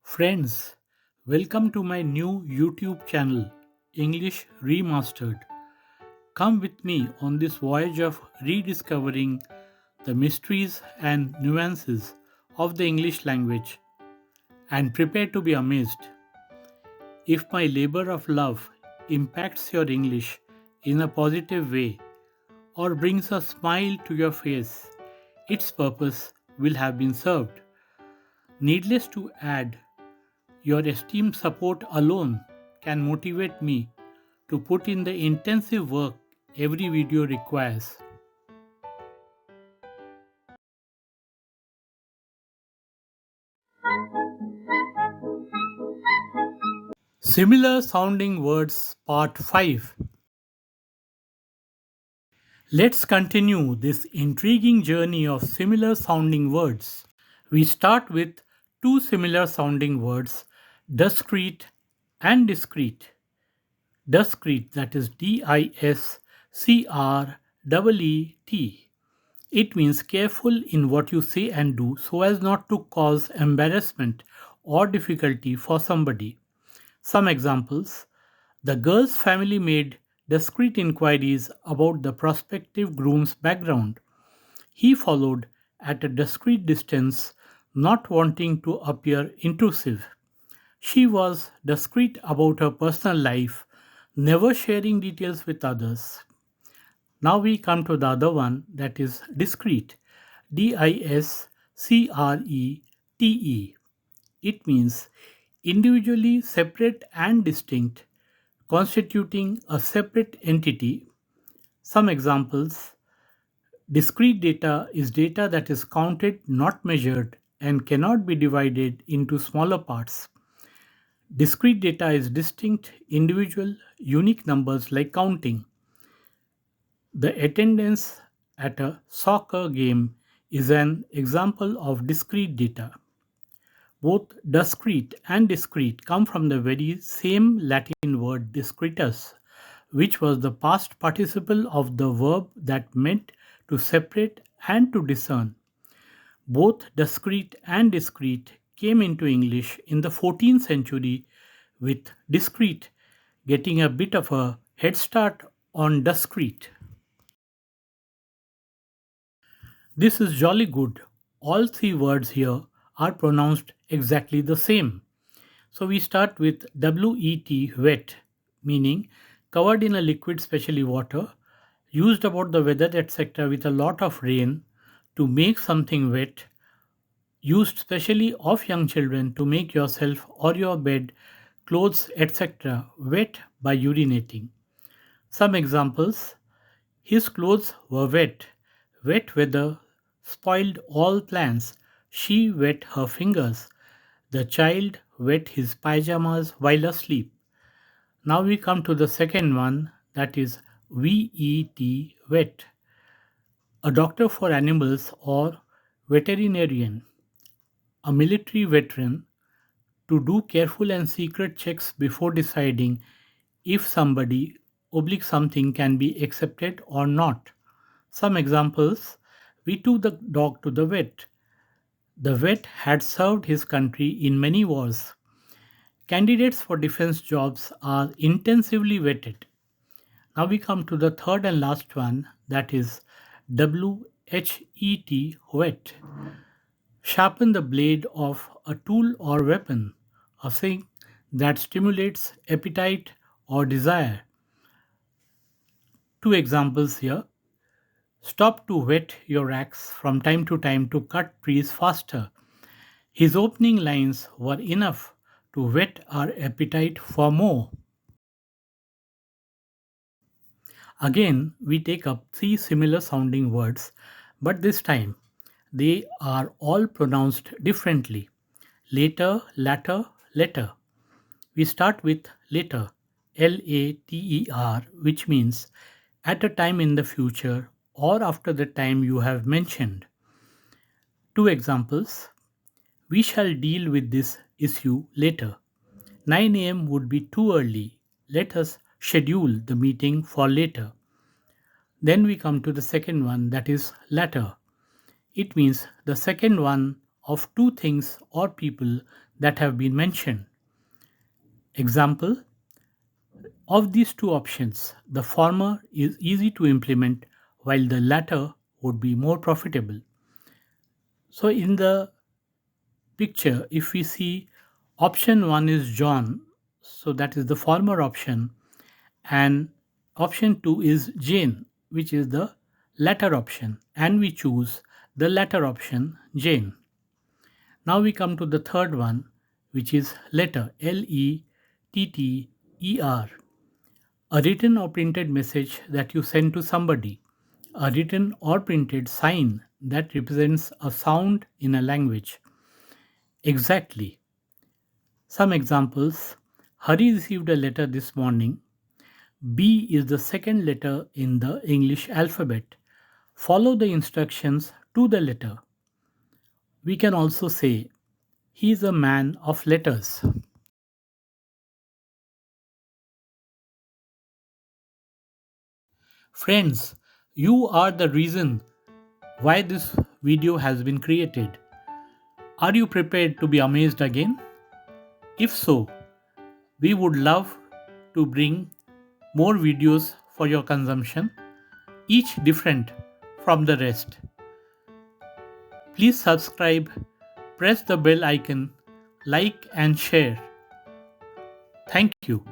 Friends, welcome to my new YouTube channel, English Remastered. Come with me on this voyage of rediscovering the mysteries and nuances of the English language and prepare to be amazed. If my labor of love impacts your English in a positive way or brings a smile to your face, its purpose will have been served. Needless to add, your esteemed support alone can motivate me to put in the intensive work every video requires. Similar sounding words part 5. Let's continue this intriguing journey of similar sounding words. We start with two similar sounding words, discreet and discreet. Discreet, that is DISCREET. It means careful in what you say and do so as not to cause embarrassment or difficulty for somebody. Some examples: the girl's family made discreet inquiries about the prospective groom's background. He followed at a discreet distance, not wanting to appear intrusive. She was discreet about her personal life, never sharing details with others. Now we come to the other one, that is discrete. DISCRETE. It means individually separate and distinct, constituting a separate entity. Some examples: discrete data is data that is counted, not measured, and cannot be divided into smaller parts. Discrete data is distinct, individual, unique numbers like counting. The attendance at a soccer game is an example of discrete data. Both discrete and discrete come from the very same Latin word discretus, which was the past participle of the verb that meant to separate and to discern. Both discrete and discrete came into English in the 14th century, with discrete getting a bit of a head start on discrete. This is jolly good. All three words here are pronounced exactly the same. So we start with WET, wet, meaning covered in a liquid, especially water, used about the weather, etc., with a lot of rain to make something wet, used specially of young children to make yourself or your bed, clothes, etc., wet by urinating. Some examples: his clothes were wet. Wet weather spoiled all plans. She wet her fingers. The child wet his pajamas while asleep. Now we come to the second one, that is VET, vet. A doctor for animals or veterinarian. A military veteran, to do careful and secret checks before deciding if somebody oblique something can be accepted or not. Some examples: we took the dog to the vet. The vet had served his country in many wars. Candidates for defense jobs are intensively vetted. Now we come to the third and last one, that is WHET, whet. Sharpen the blade of a tool or weapon, a thing that stimulates appetite or desire. Two examples here: stop to whet your axe from time to time to cut trees faster. His opening lines were enough to whet our appetite for more. Again, we take up three similar sounding words, but this time they are all pronounced differently. Later, latter, letter. We start with later, LATER, which means at a time in the future or after the time you have mentioned. Two examples: we shall deal with this issue later. 9 a.m. would be too early. Let us schedule the meeting for later. Then we come to the second one, that is latter. It means the second one of two things or people that have been mentioned. Example, of these two options, the former is easy to implement while the latter would be more profitable. So in the picture, if we see option 1 is John, so that is the former option, and option 2 is Jane, which is the latter option, and we choose the latter option, Jane. Now we come to the third one, which is letter, Letter. A written or printed message that you send to somebody. A written or printed sign that represents a sound in a language. Exactly. Some examples. Hari received a letter this morning. B is the second letter in the English alphabet. Follow the instructions to the letter. We can also say, he is a man of letters. Friends, you are the reason why this video has been created. Are you prepared to be amazed again? If so, we would love to bring more videos for your consumption, each different from the rest. Please subscribe, press the bell icon, like and share. Thank you.